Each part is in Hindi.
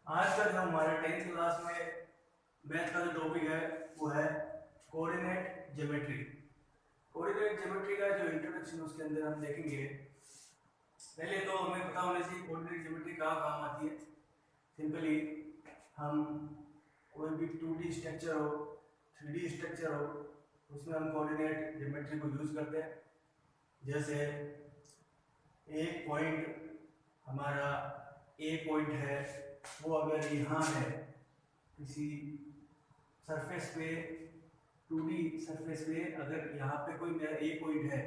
आज का जो हमारा 10th क्लास में मैथ का जो टॉपिक है वो है कोऑर्डिनेट ज्योमेट्री। कोऑर्डिनेट ज्योमेट्री का जो इंट्रोडक्शन उसके अंदर हम देखेंगे। पहले तो हमें पता होना चाहिए कोऑर्डिनेट ज्योमेट्री कहाँ काम आती है। सिंपली हम कोई भी 2D स्ट्रक्चर हो, 3D स्ट्रक्चर हो, उसमें हम कोऑर्डिनेट ज्योमेट्री को यूज़ करते हैं। जैसे एक पॉइंट, हमारा ए पॉइंट है, वो अगर यहाँ है किसी सरफेस पे, 2D सरफेस पे, अगर यहाँ पे कोई मेरा ए पॉइंट है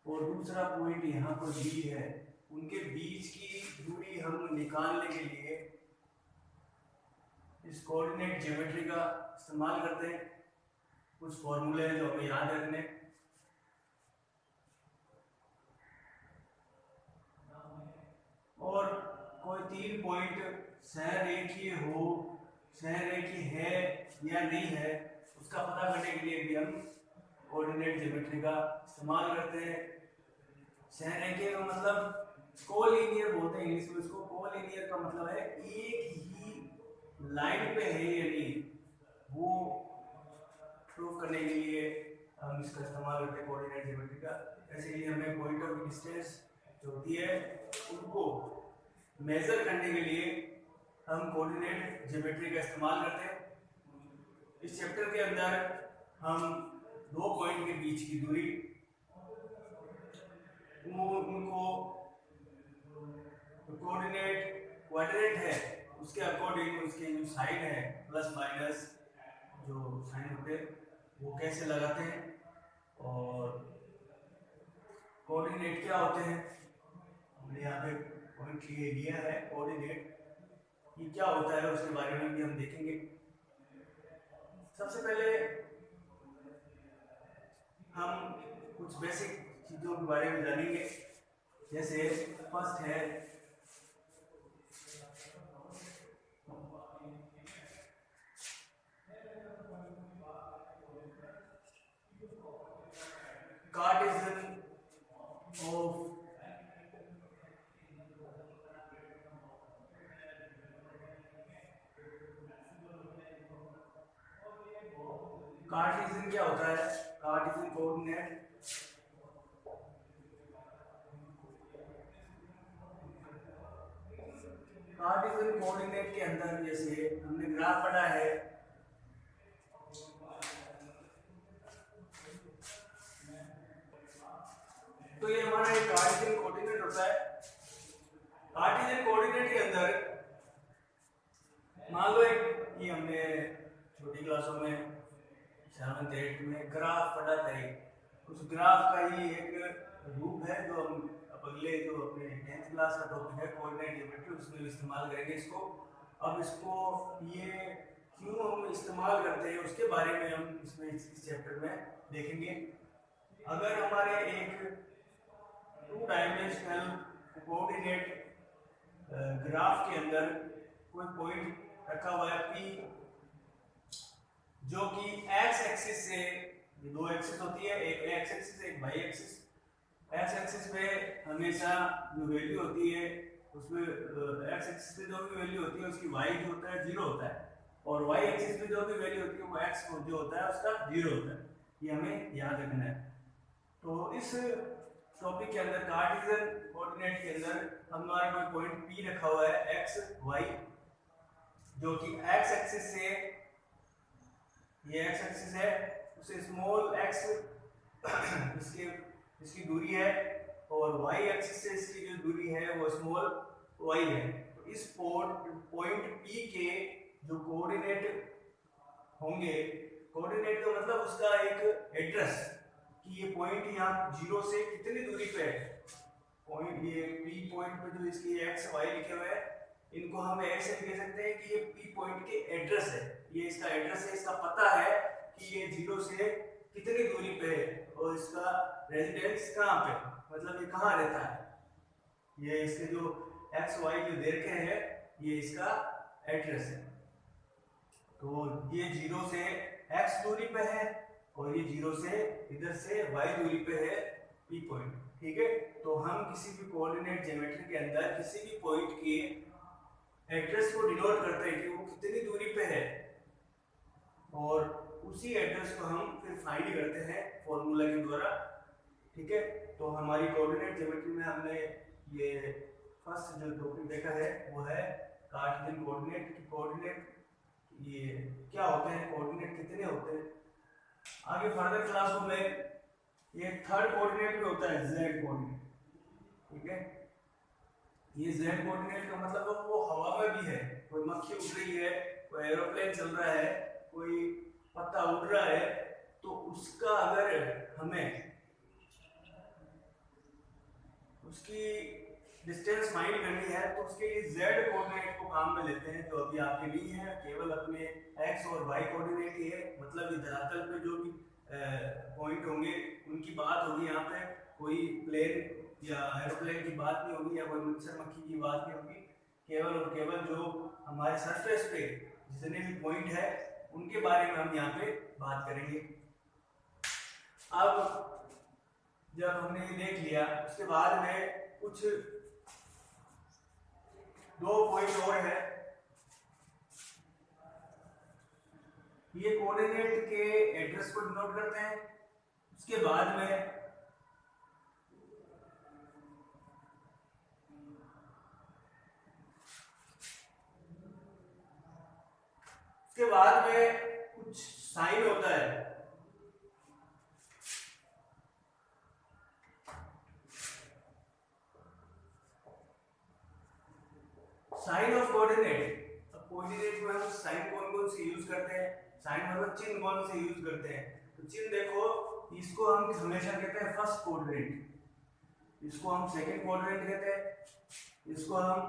और दूसरा पॉइंट यहाँ पर बी है, उनके बीच की दूरी हम निकालने के लिए इस कोऑर्डिनेट ज्योमेट्री का इस्तेमाल करते हैं। कुछ फॉर्मूले हैं जो हमें याद रखने। और कोई 3 पॉइंट सहरेखीय हो, सहरेखीय है या नहीं है, उसका पता करने के लिए भी हम कोऑर्डिनेट ज्योमेट्री का इस्तेमाल करते हैं। सहरेखीय का मतलब कोलिनियर बोलते हैं इंग्लिश में उसको। कोलिनियर का मतलब है एक ही लाइन पे है या नहीं, वो प्रूव करने के लिए हम इसका इस्तेमाल करते हैं कोऑर्डिनेट ज्योमेट्री का। जैसे कि हमें पॉइंट ऑफ डिस्टेंस जो होती है उनको मेजर करने के लिए हम कोऑर्डिनेट ज्योमेट्री का इस्तेमाल करते हैं। इस चैप्टर के अंदर हम दो पॉइंट के बीच की दूरी, उनको कोऑर्डिनेट क्वाड्रेंट है उसके अकॉर्डिंग उसके जो साइन है प्लस माइनस जो साइन होते हैं वो कैसे लगाते हैं, और कोऑर्डिनेट क्या होते हैं हमने यहाँ पे पॉइंट लिए लिया है। कोऑर्डिनेट ये क्या होता है उसके बारे में भी हम देखेंगे। सबसे पहले हम कुछ बेसिक चीज़ों के बारे में जानेंगे। जैसे फर्स्ट है कार्टेशियन ऑफ कार्टेशियन क्या होता है। कार्टेशियन कोऑर्डिनेट कार्टेशियन कोऑर्डिनेट के अंदर जैसे हमने ग्राफ पढ़ा है, तो ये हमारा एक कार्टेशियन कोऑर्डिनेट होता है। कार्टेशियन कोऑर्डिनेट के अंदर मान लो एक, ये हमने छोटी क्लासों में 7th 8th में ग्राफ पढ़ा था। उस ग्राफ का ही एक रूप है जो हम अगले जो अपने 10th क्लास का टॉपिक है कोऑर्डिनेट ज्योमेट्री, उसमें भी इस्तेमाल करेंगे इसको। अब इसको ये क्यों हम इस्तेमाल करते हैं उसके बारे में हम इसमें इस चैप्टर में देखेंगे। अगर हमारे एक 2 डायमेंशनल कोऑर्डिनेट ग्राफ के अंदर कोई पॉइंट रखा हुआ है P, जो कि एक्स एक्सिस से, दो एक्सिस होती है, एक एक्स एक्सिस एक वाई एक्सिस। एक्स एक्सिस पे हमेशा जो वैल्यू होती है उसमें एक्स एक्सिस पे जो भी वैल्यू होती है उसकी वाई जो होता है 0 होता है, और वाई एक्सिस पे जो भी वैल्यू होती है वो एक्स जो होता है उसका 0 होता है। ये हमें याद रखना है। तो इस टॉपिक के अंदर कार्टेशियन कोऑर्डिनेट के अंदर हमारा कोई पॉइंट P रखा हुआ है एक्स वाई, जो कि एक्स एक्सिस से, ये एक्स एक्सिस है, उसे स्मॉल एक्स इसकी दूरी है, और वाई एक्सिस से इसकी जो दूरी है वो स्मॉल वाई है। तो इस पॉइंट P के जो कोऑर्डिनेट होंगे, कोऑर्डिनेट का मतलब उसका एक एड्रेस कि ये पॉइंट यहाँ 0 से कितनी दूरी पे है। पॉइंट ये P पॉइंट पे जो इसकी एक्स वाई लिखे हुए हैं, इनको हम ऐसे कह सकते हैं कि ये P पॉइंट के एड्रेस है, ये इसका एड्रेस है, इसका पता है कि ये 0 से कितनी दूरी पे है और इसका रेजिडेंस कहाँ पे, मतलब ये कहाँ रहता है। ये इसके जो एक्स वाई जो दे रखे हैं ये इसका एड्रेस है। तो ये 0 से x दूरी पे है और ये 0 से इधर से y दूरी पे है P पॉइंट, ठीक है। तो हम किसी भी कोऑर्डिनेट ज्योमेट्री के अंदर किसी भी पॉइंट के एड्रेस को डिनोट करते हैं कि वो कितनी दूरी पे है, और उसी एड्रेस को हम फिर फाइंड करते हैं फॉर्मूला के द्वारा। ठीक है, तो हमारी कोऑर्डिनेट ज्योमेट्री में हमने ये फर्स्ट जो टॉपिक देखा है वो है कार्टेशियन कोऑर्डिनेट की कोऑर्डिनेट ये क्या होते हैं, कोऑर्डिनेट कितने होते हैं। आगे फर्दर क्लासों में ये थर्ड कोऑर्डिनेट भी होता है, जेड कोऑर्डिनेट। ठीक है, ये जेड कोऑर्डिनेट का मतलब वो हवा में भी है, कोई मक्खी उड़ रही है, कोई एरोप्लेन चल रहा है, कोई पत्ता उड़ रहा है, तो उसका अगर हमें उसकी डिस्टेंस फाइंड करनी है तो उसके लिए जेड कोऑर्डिनेट को काम में लेते हैं, जो अभी आपके नहीं है, केवल अपने एक्स और वाई कोऑर्डिनेट ही है। मतलब ये धरातल पे जो भी पॉइंट होंगे उनकी बात होगी, यहाँ पे कोई प्लेन या एरोप्लेन की बात नहीं होगी, या कोई मच्छर मक्खी की बात नहीं होगी। केवल और केवल जो हमारे सरफेस पे जितने भी पॉइंट है उनके बारे में हम यहाँ पे बात करेंगे। अब जब हमने ये देख लिया, उसके बाद में कुछ दो पॉइंट और है। ये कोऑर्डिनेट के एड्रेस को डिनोट करते हैं। उसके बाद में कुछ साइन होता है। Sine of coordinate. अब कोऑर्डिनेट में हम साइन कौन कौन से यूज करते हैं, साइन मतलब चिन्ह कौन से यूज करते हैं। तो चिन्ह देखो, इसको हम हमेशा कहते हैं फर्स्ट कोऑर्डिनेट, इसको हम सेकंड कोऑर्डिनेट कहते हैं, इसको हम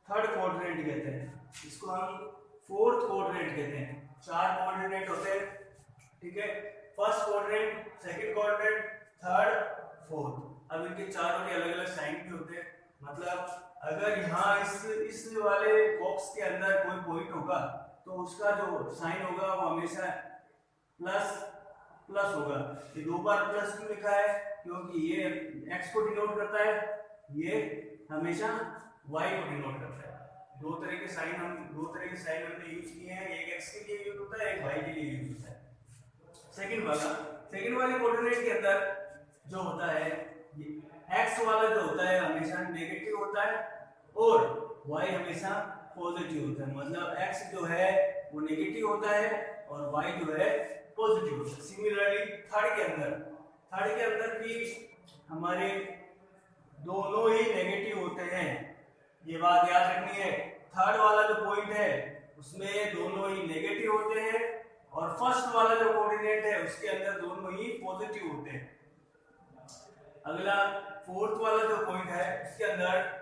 थर्ड कोऑर्डिनेट कहते हैं, इसको हम फोर्थ कोऑर्डिनेट कहते हैं। चार कोऑर्डिनेट होते हैं। ठीक है, first coordinate, second coordinate, third, fourth. अब इनके चारों के अलग अलग साइन भी होते हैं। मतलब अगर यहाँ इस वाले बॉक्स के अंदर कोई पॉइंट होगा तो उसका जो साइन होगा वो हमेशा प्लस प्लस होगा। ये दो बार प्लस क्यों लिखा है, क्योंकि ये x को डिनोट करता है, ये हमेशा y को डिनोट करता है। दो तरह के साइन हमने यूज किए हैं, एक x के लिए यूज होता है, एक y के लिए यूज होता है। सेकंड वाले कोऑर्डिनेट के अंदर जो होता है, x वाला जो होता है हमेशा नेगेटिव होता है और y हमेशा पॉजिटिव होता है। मतलब x जो है वो नेगेटिव होता है और y जो है पॉजिटिव होता है। सिमिलरली थर्ड के अंदर भी हमारे दोनों ही नेगेटिव होते हैं, ये बात याद रखनी है। थर्ड वाला जो पॉइंट है उसमें दोनों ही नेगेटिव होते हैं और फर्स्ट वाला जो कोऑर्डिनेट है उसके अंदर दोनों ही पॉजिटिव होते हैं। अगला फोर्थ वाला जो पॉइंट है उसके अंदर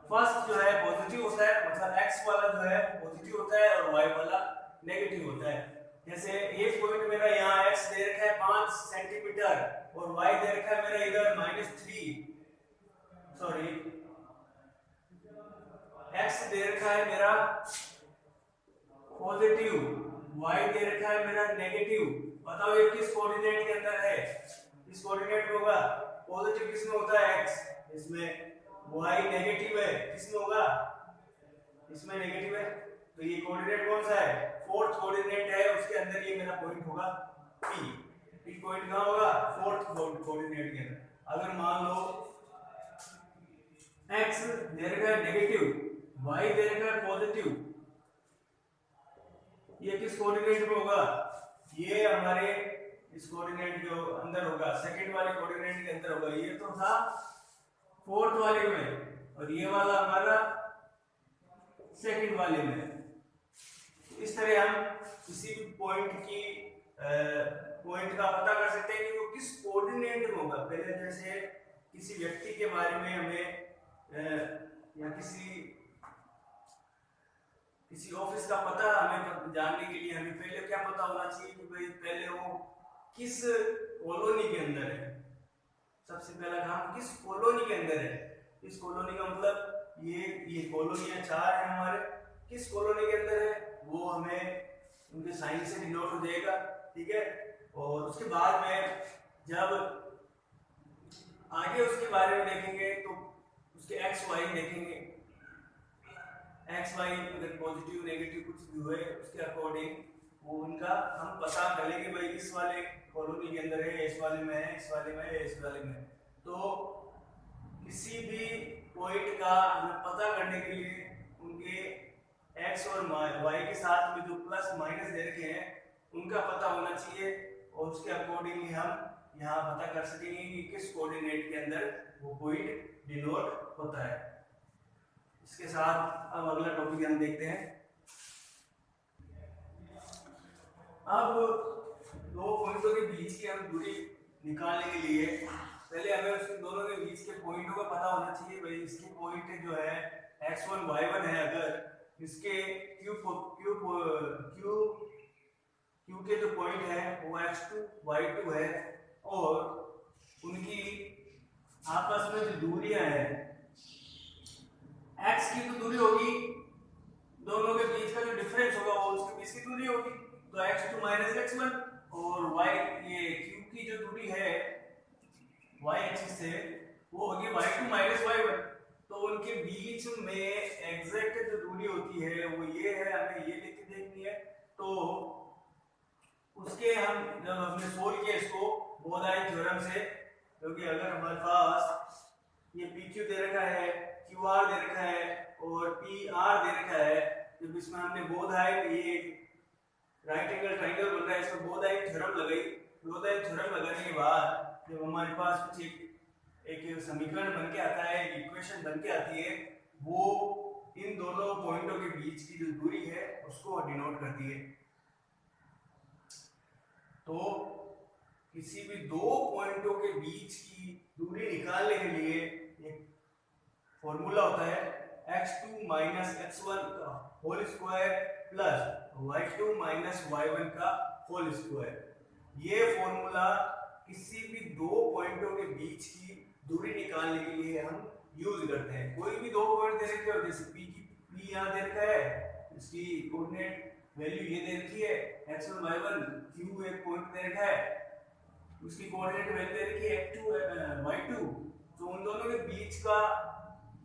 फर्स्ट जो है पॉजिटिव होता है, मतलब x वाला जो है पॉजिटिव होता है और y वाला नेगेटिव होता है। जैसे एक पॉइंट मेरा यहाँ x दे रखा है 5 सेंटीमीटर और y दे रखा है मेरा इधर x दे रखा है मेरा पॉजिटिव, y दे रखा है मेरा नेगेटिव। बताओ ये किस कोऑर्डिनेट के अंदर है, इस कोऑर्डिनेट में होगा। पॉजिटिव किसमें होता है x, इसमें y नेगेटिव है, किसमें होगा, इसमें नेगेटिव है। तो ये कोऑर्डिनेट कौन सा है, फोर्थ कोऑर्डिनेट है, उसके अंदर ये मेरा पॉइंट होगा P। ये पॉइंट कहां होगा, फोर्थ कोऑर्डिनेट के अंदर। अगर मान लो x दे रखा है नेगेटिव, y दे रखा है पॉजिटिव, ये किस कोऑर्डिनेट में होगा, ये हमारे इस कोऑर्डिनेट के अंदर होगा, सेकंड वाले कोऑर्डिनेट के अंदर होगा। ये तो था फोर्थ वाले में और ये वाला हमारा सेकंड वाले में। इस तरह हम किसी भी पॉइंट का पता कर सकते हैं कि वो किस कोऑर्डिनेट में होगा। पहले जैसे किसी व्यक्ति के बारे में हमें या किसी ऑफिस का पता हमें जानने के लिए हमें पहले क्या पता होना चाहिए कि भाई पहले वो किस कॉलोनी के अंदर है। सबसे पहला काम किस कॉलोनी के अंदर है। इस कॉलोनी का मतलब ये कॉलोनियां 4 है हमारे, किस कॉलोनी के अंदर है वो हमें उनके साइन से डिनोट हो जाएगा। ठीक है, और उसके बाद में जब आगे उसके बारे में देखेंगे तो उसके एक्स वाई देखेंगे। एक्स वाई अगर पॉजिटिव नेगेटिव कुछ भी हुए उसके अकॉर्डिंग वो उनका हम पता कर लेंगे, भाई इस वाले कॉलोनी के अंदर है, इस वाले में है, इस वाले में है, इस वाले में। तो किसी भी पॉइंट का हमें पता करने के लिए उनके एक्स और वाई के साथ में जो प्लस माइनस दे रखे हैं उनका पता होना चाहिए, और उसके अकॉर्डिंगली हम यहाँ पता कर सकेंगे कि किस कोऑर्डिनेट के अंदर वो पॉइंट डिनोट होता है। इसके साथ अब अगला टॉपिक हम देखते हैं। अब दो पॉइंटों के बीच की हम दूरी निकालने के लिए पहले हमें उसके दोनों के बीच के पॉइंटों का पता होना चाहिए। भाई इसके पॉइंट जो है x1 y1 है, अगर इसके q के जो पॉइंट है वो x2 y2 है, और उनकी आपस में जो दूरियां हैं, x की तो दूरी होगी, दोनों के बीच का जो डिफरेंस होगा वो उसके बीच की दूरी होगी, तो x2 माइनस x1, और y ये q की जो दूरी है y एक्सिस से वो होगी y2 माइनस y1। तो उनके बीच में एग्जैक्ट जो दूरी होती है वो ये है, हमें ये लिख के देखनी है। तो उसके हम जब हमने सोल्व किया इसको बोधाई थ्योरम से, क्योंकि अगर हमारे पास ये PQ दे रखा है, QR दे रखा है और PR दे रखा है, जब इसमें हमने बोधाई ये राइट एंगल ट्रायंगल बन रहा है, इसमें बोधाई थ्योरम लगाई। बोधाई थ्योरम लगाने के बाद जब हमारे पास कुछ एक समीकरण बन के आता है, इक्वेशन बन के आती है, वो इन दोनों पॉइंटों के बीच की जो दूरी है उसको डिनोट करती है। तो किसी भी दो पॉइंटों के बीच की दूरी निकालने के लिए एक फॉर्मूला होता है x2 माइनस x1 का whole square plus y2 minus y1 का होल स्क्वायर। ये फॉर्मूला किसी भी दो पॉइंटों के बीच की दूरी निकालने के लिए हम यूज करते हैं। कोई भी दो पॉइंट दे रखे हो, जैसे p यहाँ दे रखा है, इसकी कोऑर्डिनेट वैल्यू ये दे रखी है x1 y1, q एक पॉइंट दे रखा है, उसकी कोऑर्डिनेट वैल्यू दे रखी है x2 y2, तो उन दोनों के बीच का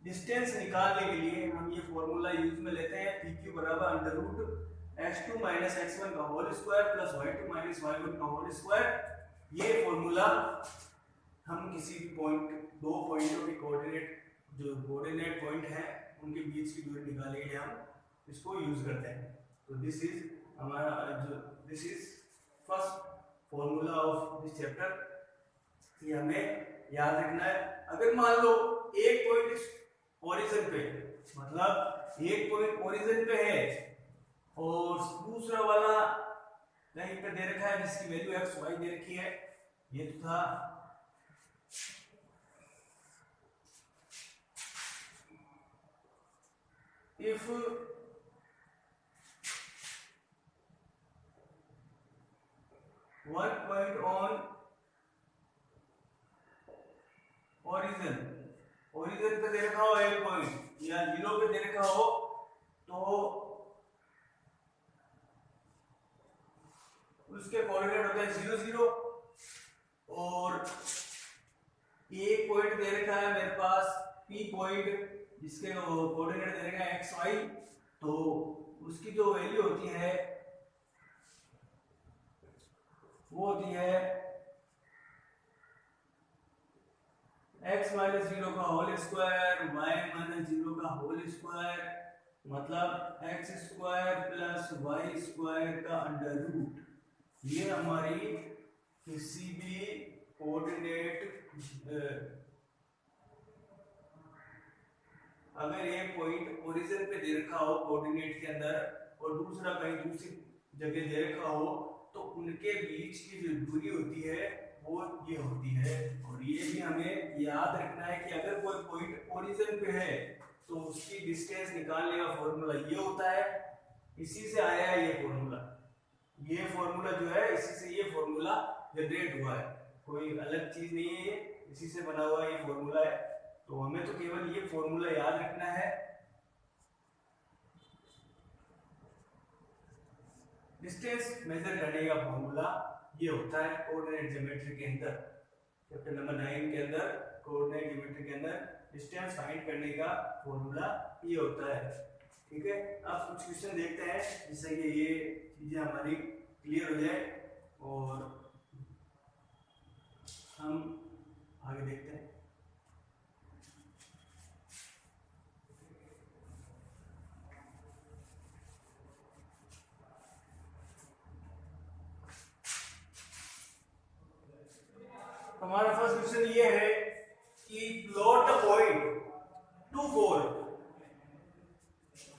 डिस्टेंस निकालने के लिए हम ये फॉर्मूला यूज में लेते हैं, pq बराबर under root x2 minus x1 का whole square plus y2 minus y1 का होल स्क्वायर। ये फॉर्मूला हम किसी भी पॉइंट, दो पॉइंटों के कोऑर्डिनेट जो कोऑर्डिनेट पॉइंट है उनके बीच की दूरी निकालने के लिए हम इसको यूज करते हैं। तो दिस इज हमारा जो this is first formula of this chapter, ये हमें याद रखना है। अगर मान लो एक पॉइंट ओरिजिन पे, मतलब एक पॉइंट ओरिजिन पे है और दूसरा वाला कहीं पे दे रखा है जिसकी वैल्यू x y दे रखी है, ये तो था। If one point on origin, origin पे दे रखा हो एक पॉइंट या जीरो पे दे रखा हो, तो उसके कोऑर्डिनेट होते हैं 0 0, और एक पॉइंट दे रखा है मेरे पास P पॉइंट जिसके कोऑर्डिनेट दे रखा है x y, तो उसकी जो वैल्यू होती है वो होती है x माइनस 0 का होल स्क्वायर y माइनस 0 का होल स्क्वायर, मतलब x square plus y square का अंडर रूट। ये हमारी किसी भी कोऑर्डिनेट, अगर ये पॉइंट ओरिजिन पे दे रखा हो कोऑर्डिनेट के अंदर और दूसरा कहीं दूसरी जगह दे रखा हो, तो उनके बीच की जो दूरी होती है वो ये होती है। और ये भी हमें याद रखना है कि अगर कोई पॉइंट ओरिजिन पे है तो उसकी डिस्टेंस निकालने का फॉर्मूला ये होता है। इसी से आया है ये फॉर्मूला, ये फॉर्मूला जो है इसी से ये फॉर्मूला जनरेट हुआ है, कोई अलग चीज नहीं है, इसी से बना हुआ ये फॉर्मूला है। तो हमें तो केवल ये फॉर्मूला याद रखना है। डिस्टेंस मेजर करने का फॉर्मूला ये होता है कोऑर्डिनेट ज्योमेट्री के अंदर, चैप्टर नंबर 9 के अंदर कोऑर्डिनेट ज्योमेट्री के अंदर डिस्टेंस फाइंड करने का फॉर्मूला ये होता है। ठीक है, अब कुछ क्वेश्चन देखते हैं जिससे कि ये चीजें हमारी क्लियर हो जाए और हम आगे देखते हैं। हमारा फर्स्ट क्वेश्चन ये है कि plot the point 2 4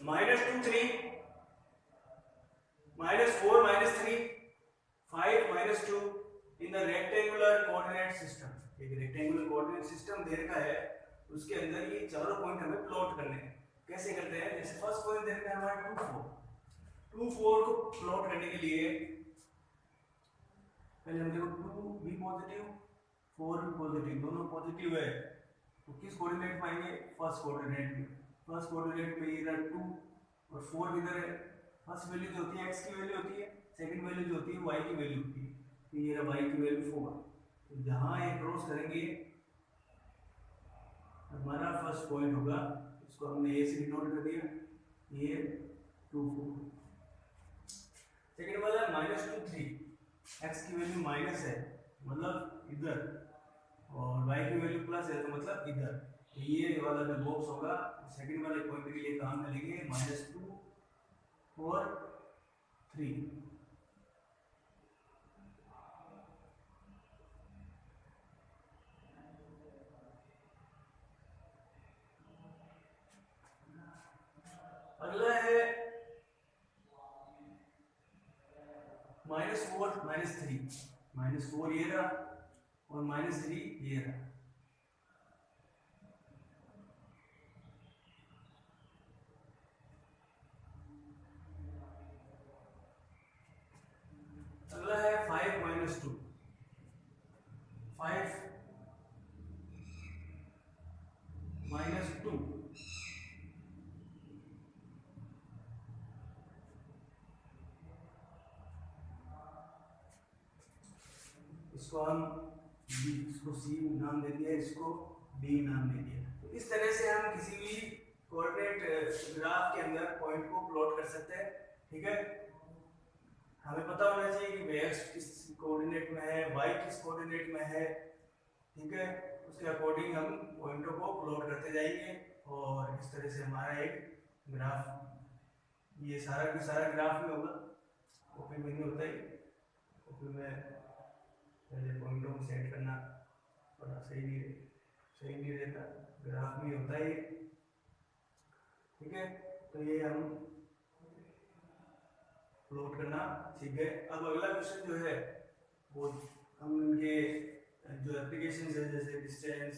-2 3 -4 -3 5 -2 in the rectangular coordinate system. एक रेक्टेंगुलर कोऑर्डिनेट सिस्टम दे रखा है, उसके अंदर ये चारों पॉइंट हमें प्लॉट करने हैं। कैसे करते हैं? जैसे फर्स्ट पॉइंट दे रखा है हमारा 2 4 को प्लॉट करने के लिए पहले हम देखो 2 भी पॉजिटिव 4 भी पॉजिटिव, दोनों पॉजिटिव है तो किस कोऑर्डिनेट में आएंगे? फर्स्ट कोऑर्डिनेट में। फर्स्ट कोऑर्डिनेट में इधर 2 और 4 किधर है? फर्स्ट वैल्यू जो होती है x की वैल्यू होती है, सेकंड वैल्यू जो होती है y की वैल्यू होती है, तो ये y की वैल्यू 4। तो जहां ये क्रॉस करेंगे हमारा फर्स्ट पॉइंट होगा, इसको हमने a से डिनोट कर दिया, ये 2 4। सेकंड वाला -2 3, x की वैल्यू माइनस है मतलब इधर और y की वैल्यू प्लस है तो मतलब इधर, तो ये वाला जो बॉक्स होगा सेकंड वाले पॉइंट के लिए काम में लेंगे -2 4 3। अगला है -4 -3, -4 ये रहा और -3 ये रहा। अगला है 5 -2, 5 -2 इसको हम b, इसको c नाम दे दिया, इसको d नाम दे दिया। तो इस तरह से हम किसी भी कोऑर्डिनेट ग्राफ के अंदर पॉइंट को प्लॉट कर सकते हैं। ठीक है, हमें पता होना चाहिए कि x किस कोऑर्डिनेट में है, y किस कोऑर्डिनेट में है। ठीक है, उसके अकॉर्डिंग हम पॉइंटों को प्लॉट करते जाएंगे और इस तरह से हमारा एक ग्राफ, ये सारा का सारा ग्राफ में होगा। कॉपी में नहीं होता है, कॉपी में पहले पॉइंटों को सेट करना थोड़ा सही नहीं रहता, ग्राफ में होता है। ठीक है, तो ये हम प्लॉट करना सीख गए। अब अगला क्वेश्चन जो है वो हम इनके जो एप्लीकेशन है जैसे डिस्टेंस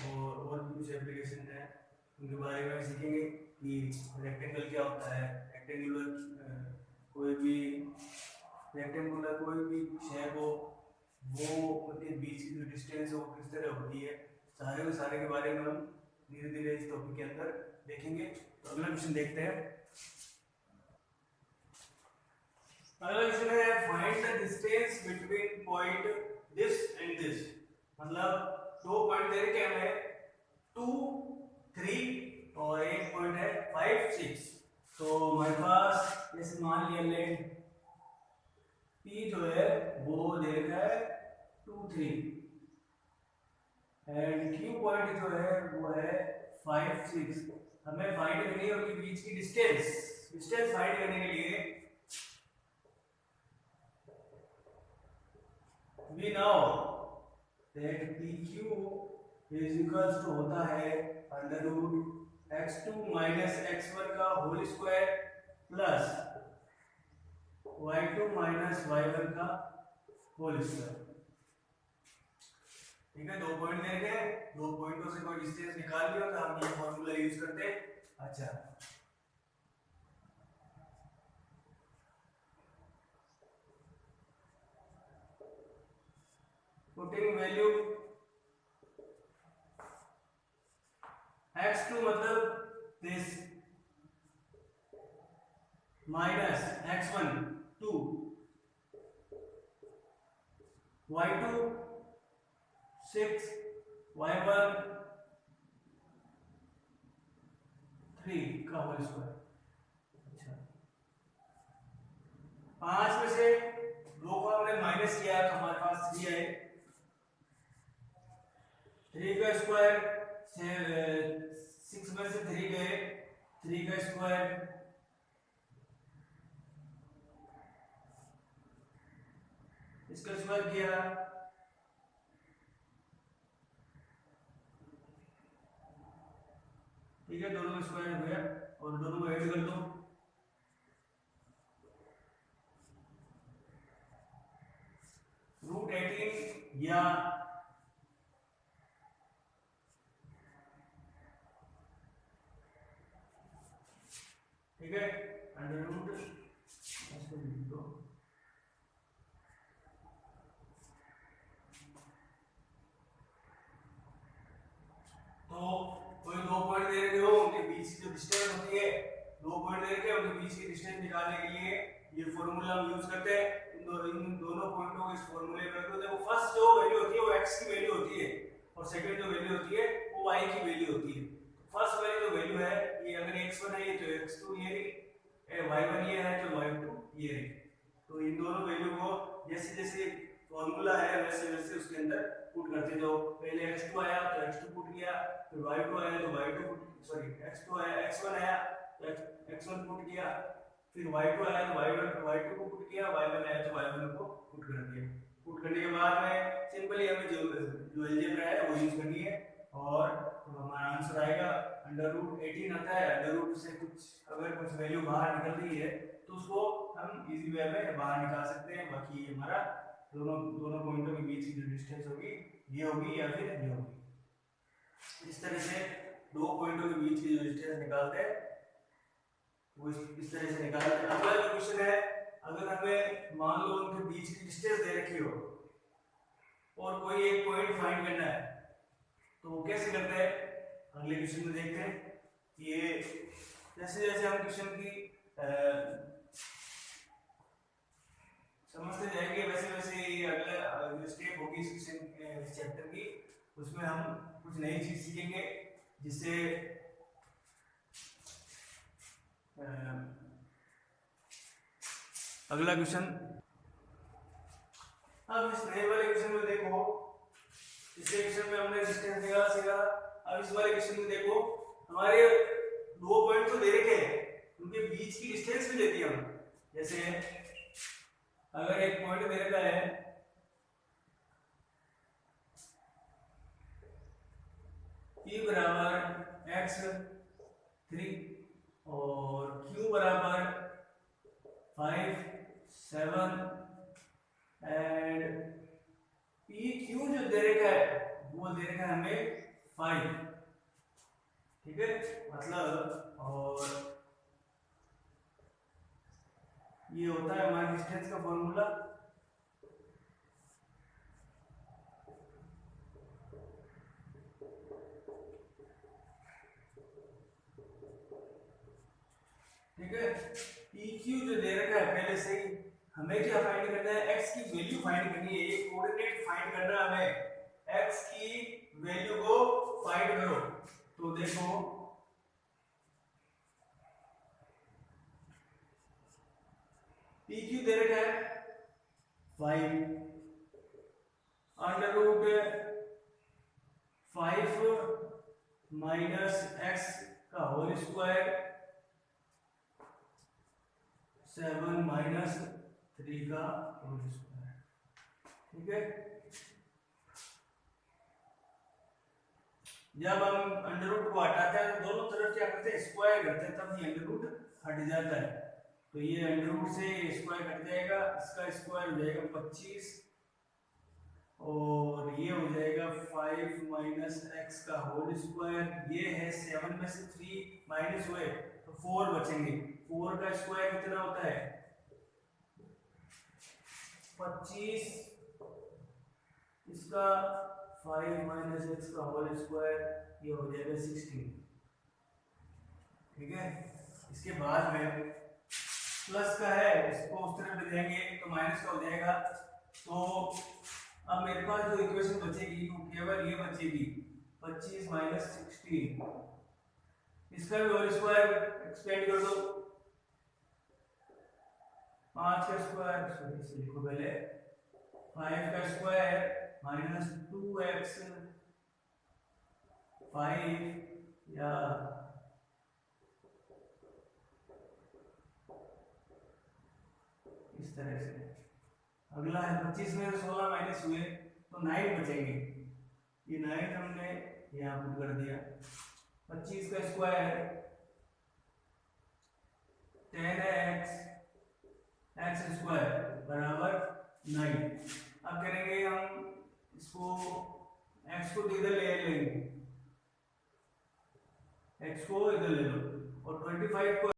और भी कुछ एप्लीकेशन है उनके बारे में सीखेंगे कि रेक्टेंगल क्या होता है, कोई भी शेप हो वो उनके बीच की जो डिस्टेंस है वो किस तरह होती है, सारे के बारे में हम धीरे धीरे इस टॉपिक के अंदर देखेंगे। तो अगला क्वेश्चन देखते हैं। अगला क्वेश्चन है find the distance between point this and this. मतलब दो पॉइंट दे रखे हमें 2 3 और एक पॉइंट है 5 6। तो हमारे पास जैसे मान लिया लेंथ P जो है वो दे रखा है 2 3 एंड Q पॉइंट जो है वो है 5 6। हमें फाइंड करनी है उनके बीच की डिस्टेंस फाइंड करने के लिए we know that PQ is equals to होता है under root x2 minus x1 का whole square plus y2 minus y1 का होल स्क्वायर। ठीक है, दो पॉइंट दे रखे, दो पॉइंटों से कोई डिस्टेंस निकाल लिया तो हम ये फॉर्मूला यूज करते हैं। अच्छा, पुटिंग वैल्यू x2 मतलब this minus x1 2 y2 6 y1 3 का होल स्क्वायर। अच्छा, 5 में से 2 को हमने माइनस किया तो हमारे पास 3 आए। 3 का स्क्वायर से 6 में से 3 गए, 3 का स्क्वायर, इसका स्क्वायर किया, ठीक है, दोनों का स्क्वायर हो गया और दोनों को ऐड कर दो। रूट 18 या ठीक है, अंडर रूट इसको लिख दो, तो कोई 2 पॉइंट दे रखे हो, उनके बीच की जो डिस्टेंस होती है, 2 पॉइंट दे रखे हैं, उनके बीच की डिस्टेंस निकालने के लिए ये फॉर्मूला हम यूज करते हैं। इन दोनों पॉइंटों को इस फॉर्मूले में रखो। देखो फर्स्ट जो वैल्यू होती है वो x की वैल्यू होती है और सेकंड जो वैल्यू होती है वो y की वैल्यू होती है। फर्स्ट वाली जो वैल्यू है, ये अगर x1 है ये तो x2 ये रही, y1 ये है तो y2 ये रही। तो इन दोनों वैल्यू को जैसे जैसे फॉर्मूला है वैसे वैसे उसके अंदर पुट करते जाओ। पहले x2 आया तो x2 पुट किया, फिर y2 आया तो y2 पुट, सॉरी x2 आया, x1 आया तो x1 पुट किया, फिर y2 आया तो y2 को पुट किया, y1 आया तो y1 को पुट कर दिया। पुट करने के बाद में सिंपली हमें जो अलजेब्रा है वो यूज करनी है और हमारा आंसर आएगा अंडर रूट 18 आता है। अंडर रूट से कुछ अगर कुछ वैल्यू बाहर निकल रही है तो उसको हम इजी वे में बाहर निकाल सकते हैं। बाकी हमारा दोनों पॉइंटों के बीच की जो डिस्टेंस होगी ये होगी या फिर ये होगी। इस तरह से 2 पॉइंटों के बीच की जो डिस्टेंस निकालते हैं वो इस तरह से निकालते हैं। अगला जो क्वेश्चन है, अगर हमें मान लो उनके बीच की डिस्टेंस दे रखी हो और कोई एक पॉइंट फाइंड करना है तो वो कैसे करते हैं, अगले क्वेश्चन में देखते हैं। ये जैसे जैसे हम क्वेश्चन की समझते जाएंगे वैसे वैसे ये अगला जो स्टेप होगी इस क्वेश्चन इस चैप्टर की, उसमें हम कुछ नई चीज सीखेंगे जिससे अगला क्वेश्चन। अब इस नए वाले क्वेश्चन में देखो, इस क्वेश्चन में हमने डिस्टेंस निकाला सीखा। अब इस वाले क्वेश्चन में देखो हमारे 2 पॉइंट तो दे रखे हैं, उनके बीच की डिस्टेंस भी देती है हम। जैसे अगर एक पॉइंट दे रखा है P बराबर x3 और Q बराबर 5 7 एंड PQ जो दे रखा है वो दे रखा है हमें 5, ठीक है, मतलब और ये होता है हमारा डिस्टेंस का फॉर्मूला। ठीक है, PQ जो दे रखा है पहले से ही, हमें क्या फाइंड करना है, x की वैल्यू फाइंड करनी है। ये कोऑर्डिनेट फाइंड करना है हमें, x की वैल्यू को फाइंड करो। तो देखो PQ दे रखा है 5 अंडर रूट 5 माइनस x का होल स्क्वायर 7 माइनस 3 का होल स्क्वायर, ठीक है। जब हम अंडर रूट को हटाते हैं तो दोनों तरफ क्या करते हैं, स्क्वायर करते हैं, तब ये अंडर रूट हट जाता है। तो ये अंडर रूट से स्क्वायर कट जाएगा, इसका स्क्वायर हो जाएगा 25 और ये हो जाएगा 5 माइनस x का होल स्क्वायर। ये है 7 में से 3 माइनस हुए तो 4 बचेंगे। 4 का स्क्वायर कितना होता है 25, इसका 5 माइनस x का होल स्क्वायर ये हो जाएगा 16, ठीक है। इसके बाद में प्लस का है, इसको उस तरफ ले जाएंगे तो माइनस का हो जाएगा। तो अब मेरे पास जो इक्वेशन बचेगी वो केवल ये बचेगी 25 माइनस 16, इसका भी होल स्क्वायर एक्सपेंड कर दो, 5 का स्क्वायर, सॉरी इसे लिखो पहले, 5 का स्क्वायर माइनस 2x 5 या इस तरह से। अगला है 25 में 16 माइनस हुए तो 9 बचेंगे, ये 9 हमने यहाँ पुट कर दिया। 25 का स्क्वायर 10x x स्क्वायर बराबर 9। अब करेंगे हम इसको, x को इधर ले लेंगे, x को इधर ले लो और 25 को